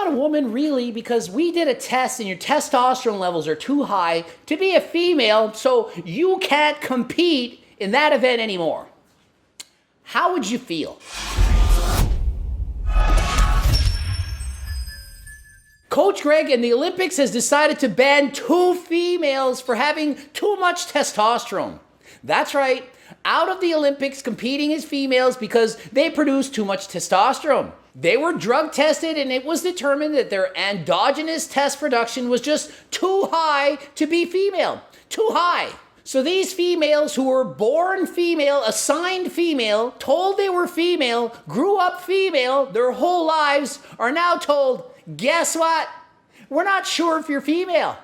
not a woman really because we did a test and your testosterone levels are too high to be a female, so you can't compete in that event anymore. How would you feel? Coach Greg in the Olympics has decided to ban 2 females for having too much testosterone. That's right, out of the Olympics competing as females because they produce too much testosterone. They were drug tested and it was determined that their endogenous test production was just too high to be female. Too high. So these females who were born female, assigned female, told they were female, grew up female their whole lives, are now told, guess what? We're not sure if you're female.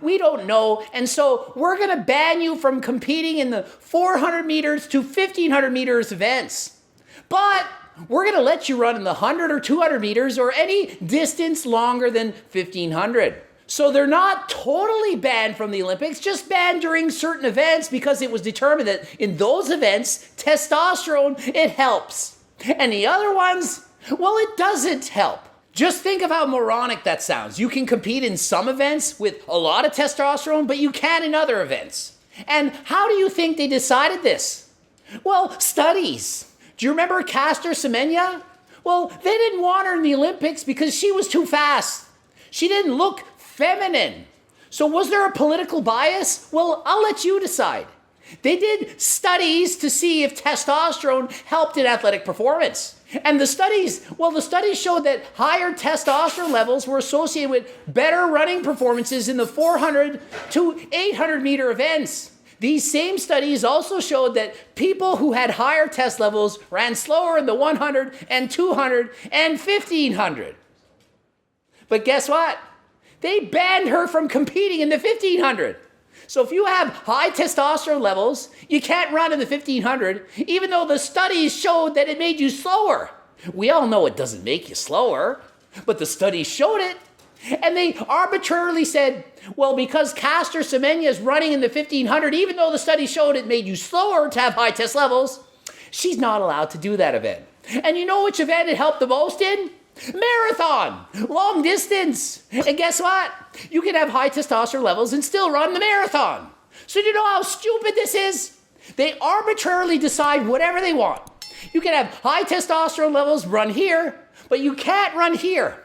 We don't know, and so we're going to ban you from competing in the 400 meters to 1500 meters events. But we're going to let you run in the 100 or 200 meters or any distance longer than 1500. So they're not totally banned from the Olympics, just banned during certain events because it was determined that in those events, testosterone, it helps. And the other ones, well, it doesn't help. Just think of how moronic that sounds. You can compete in some events with a lot of testosterone, but you can't in other events. And how do you think they decided this? Well, studies. Do you remember Caster Semenya? Well, they didn't want her in the Olympics because she was too fast. She didn't look feminine. So was there a political bias? Well, I'll let you decide. They did studies to see if testosterone helped in athletic performance. And the studies showed that higher testosterone levels were associated with better running performances in the 400 to 800 meter events. These same studies also showed that people who had higher test levels ran slower in the 100 and 200 and 1500. But guess what? They banned her from competing in the 1500. So if you have high testosterone levels, you can't run in the 1500, even though the studies showed that it made you slower. We all know it doesn't make you slower, but the studies showed it. And they arbitrarily said, well, because Caster Semenya is running in the 1500, even though the study showed it made you slower to have high test levels, she's not allowed to do that event. And you know which event it helped the most in? Marathon, long distance. And guess what? You can have high testosterone levels and still run the marathon. So do you know how stupid this is? They arbitrarily decide whatever they want. You can have high testosterone levels, run here, but you can't run here.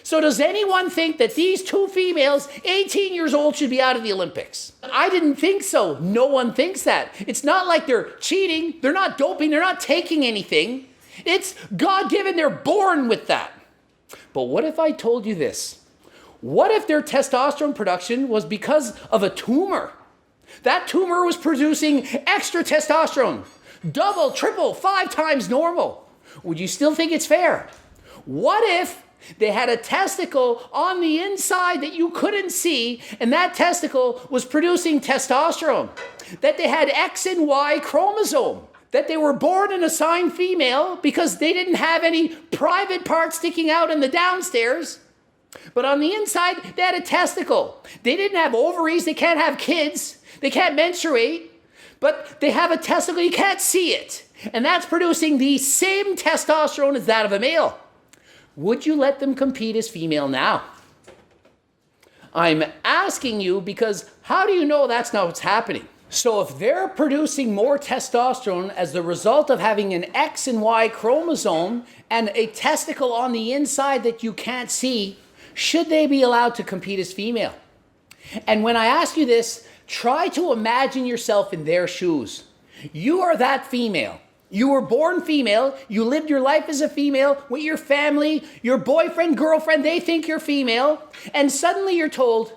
So does anyone think that these 2 females, 18 years old, should be out of the Olympics? I didn't think so. No one thinks that. It's not like they're cheating. They're not doping. They're not taking anything. It's God-given. They're born with that. But what if I told you this? What if their testosterone production was because of a tumor? That tumor was producing extra testosterone, double, triple, 5 times normal. Would you still think it's fair? What if they had a testicle on the inside that you couldn't see, and that testicle was producing testosterone? That they had X and Y chromosome? That they were born an assigned female because they didn't have any private parts sticking out in the downstairs. But on the inside, they had a testicle. They didn't have ovaries. They can't have kids. They can't menstruate. But they have a testicle. You can't see it. And that's producing the same testosterone as that of a male. Would you let them compete as female now? I'm asking you because how do you know that's not what's happening? So if they're producing more testosterone as the result of having an X and Y chromosome and a testicle on the inside that you can't see, should they be allowed to compete as female? And when I ask you this, try to imagine yourself in their shoes. You are that female. You were born female. You lived your life as a female with your family, your boyfriend, girlfriend, they think you're female. And suddenly you're told,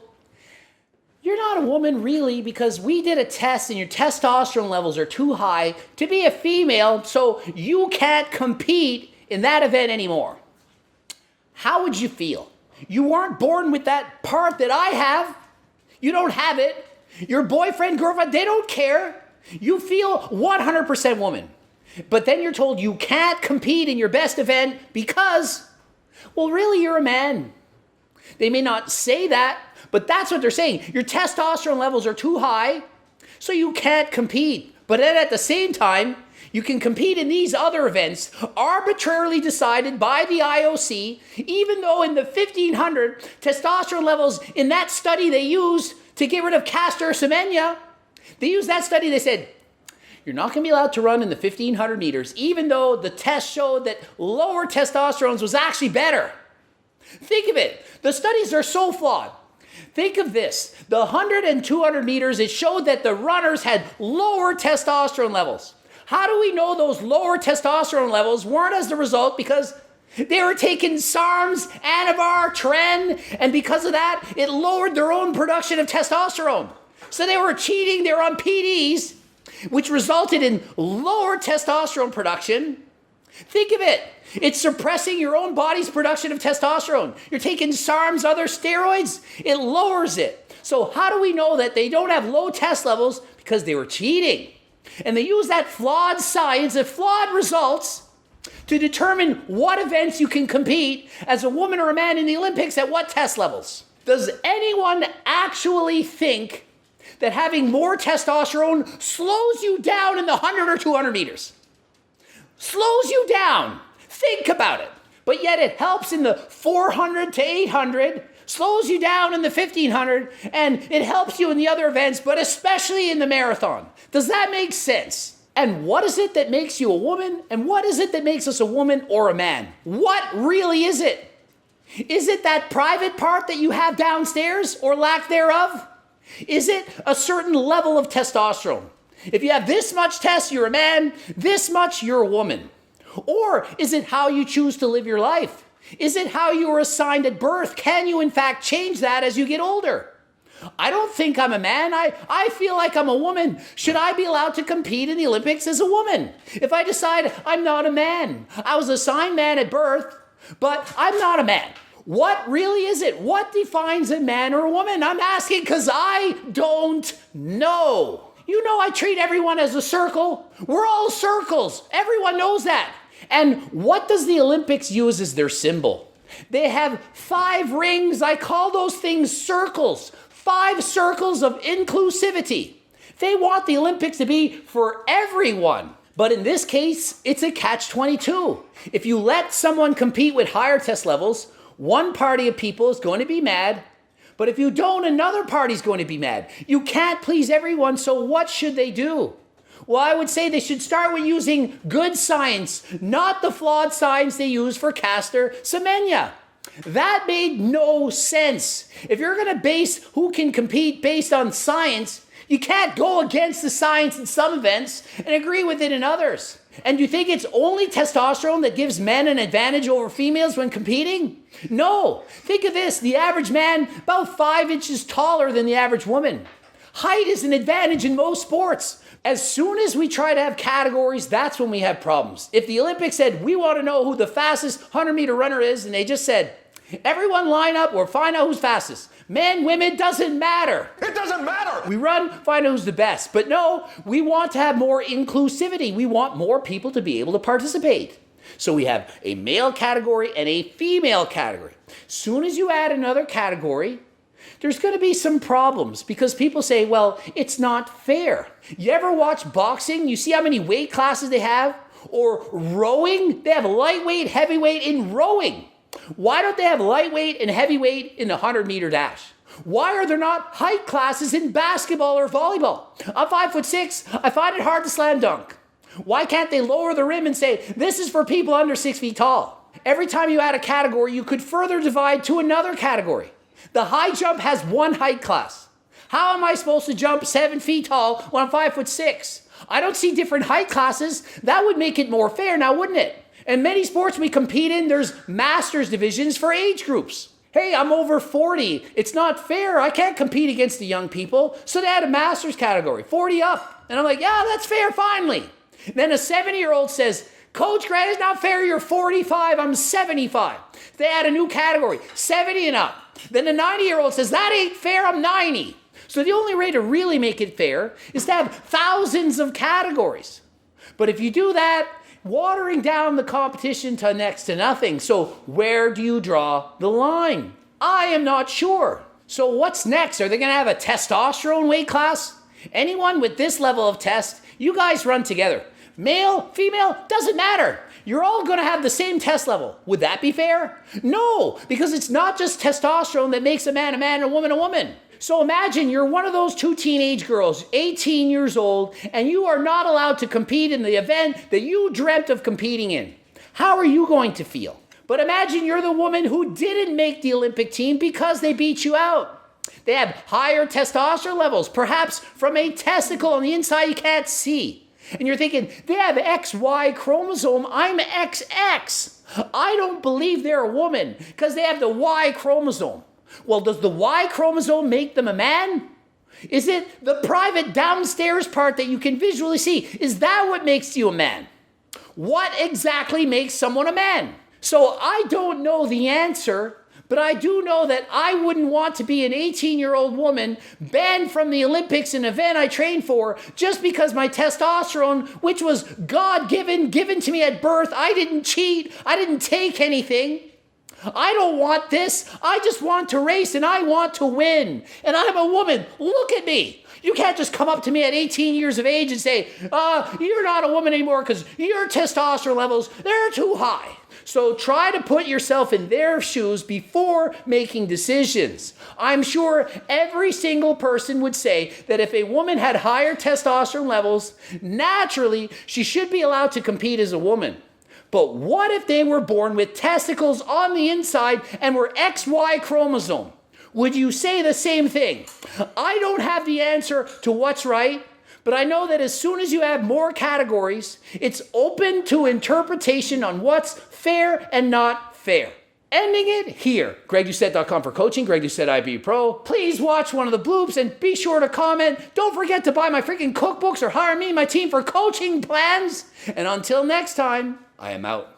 you're not a woman really because we did a test and your testosterone levels are too high to be a female, so you can't compete in that event anymore. How would you feel? You weren't born with that part that I have. You don't have it. Your boyfriend, girlfriend, they don't care. You feel 100% woman. But then you're told you can't compete in your best event because, well, really, you're a man. They may not say that, but that's what they're saying. Your testosterone levels are too high, so you can't compete. But then at the same time, you can compete in these other events arbitrarily decided by the IOC, even though in the 1500 testosterone levels in that study they used to get rid of caster semenya, they used that study, they said, you're not going to be allowed to run in the 1500 meters, even though the test showed that lower testosterone was actually better. Think of it. The studies are so flawed. Think of this. The 100 and 200 meters, it showed that the runners had lower testosterone levels. How do we know those lower testosterone levels weren't as the result? Because they were taking SARMs, Anavar, Tren, and because of that, it lowered their own production of testosterone. So they were cheating, they were on PDs, which resulted in lower testosterone production. Think of it. It's suppressing your own body's production of testosterone. You're taking SARMs, other steroids, it lowers it. So how do we know that they don't have low test levels? Because they were cheating. And they use that flawed science, the flawed results, to determine what events you can compete as a woman or a man in the Olympics at what test levels. Does anyone actually think that having more testosterone slows you down in the 100 or 200 meters? Slows you down. Think about it. But yet it helps in the 400 to 800, slows you down in the 1500, and it helps you in the other events, but especially in the marathon. Does that make sense? And what is it that makes you a woman? And what is it that makes us a woman or a man? What really is it? Is it that private part that you have downstairs or lack thereof? Is it a certain level of testosterone? If you have this much test, you're a man, this much, you're a woman. Or is it how you choose to live your life? Is it how you were assigned at birth? Can you in fact change that as you get older? I don't think I'm a man. I feel like I'm a woman. Should I be allowed to compete in the Olympics as a woman? If I decide I'm not a man, I was assigned man at birth, but I'm not a man. What really is it? What defines a man or a woman? I'm asking because I don't know. You know I treat everyone as a circle. We're all circles. Everyone knows that. And what does the Olympics use as their symbol? They have 5 rings. I call those things circles. 5 circles of inclusivity. They want the Olympics to be for everyone. But in this case, it's a catch-22. If you let someone compete with higher test levels, one party of people is going to be mad. But if you don't, another party's going to be mad. You can't please everyone, so what should they do? Well, I would say they should start with using good science, not the flawed science they use for caster semenya. That made no sense. If you're going to base who can compete based on science, you can't go against the science in some events and agree with it in others. And you think it's only testosterone that gives men an advantage over females when competing? No. Think of this. The average man, about 5 inches taller than the average woman. Height is an advantage in most sports. As soon as we try to have categories, that's when we have problems. If the Olympics said, we want to know who the fastest 100-meter runner is, and they just said, everyone line up or find out who's fastest. Men, women, doesn't matter. It doesn't matter. We run, find out who's the best. But no, we want to have more inclusivity. We want more people to be able to participate. So we have a male category and a female category. Soon as you add another category, there's going to be some problems because people say, well, it's not fair. You ever watch boxing? You see how many weight classes they have? Or rowing? They have lightweight, heavyweight in rowing. Why don't they have lightweight and heavyweight in the 100-meter dash? Why are there not height classes in basketball or volleyball? I'm 5'6". I find it hard to slam dunk. Why can't they lower the rim and say, this is for people under 6 feet tall? Every time you add a category, you could further divide to another category. The high jump has 1 height class. How am I supposed to jump 7 feet tall when I'm 5'6"? I don't see different height classes. That would make it more fair now, wouldn't it? In many sports we compete in, there's masters divisions for age groups. Hey, I'm over 40. It's not fair. I can't compete against the young people. So they had a masters category, 40 up. And I'm like, yeah, that's fair, finally. Then a 70-year-old says, Coach Grant, it's not fair. You're 45. I'm 75. They add a new category, 70 and up. Then a 90-year-old says, that ain't fair. I'm 90. So the only way to really make it fair is to have thousands of categories. But if you do that, watering down the competition to next to nothing. So where do you draw the line? I am not sure. So what's next? Are they going to have a testosterone weight class? Anyone with this level of test You guys run together. Male, female, doesn't matter. You're all going to have the same test level. Would that be fair? No, because it's not just testosterone that makes a man and a woman a woman. So imagine you're one of those two teenage girls, 18 years old, and you are not allowed to compete in the event that you dreamt of competing in. How are you going to feel? But imagine you're the woman who didn't make the Olympic team because they beat you out. They have higher testosterone levels, perhaps from a testicle on the inside you can't see. And you're thinking, they have XY chromosome, I'm XX. I don't believe they're a woman because they have the Y chromosome. Well, does the Y chromosome make them a man? Is it the private downstairs part that you can visually see? Is that what makes you a man? What exactly makes someone a man? So I don't know the answer, but I do know that I wouldn't want to be an 18-year-old woman banned from the Olympics, an event I trained for, just because my testosterone, which was God-given, given to me at birth, I didn't cheat, I didn't take anything. I don't want this. I just want to race and I want to win. And I'm a woman. Look at me. You can't just come up to me at 18 years of age and say, you're not a woman anymore because your testosterone levels, they're too high. So try to put yourself in their shoes before making decisions. I'm sure every single person would say that if a woman had higher testosterone levels, naturally, she should be allowed to compete as a woman. But what if they were born with testicles on the inside and were XY chromosome? Would you say the same thing? I don't have the answer to what's right, but I know that as soon as you have more categories, it's open to interpretation on what's fair and not fair. Ending it here. GregDoucette.com for coaching, Greg Doucette IB Pro. Please watch one of the bloops and be sure to comment. Don't forget to buy my freaking cookbooks or hire me and my team for coaching plans. And until next time, I am out.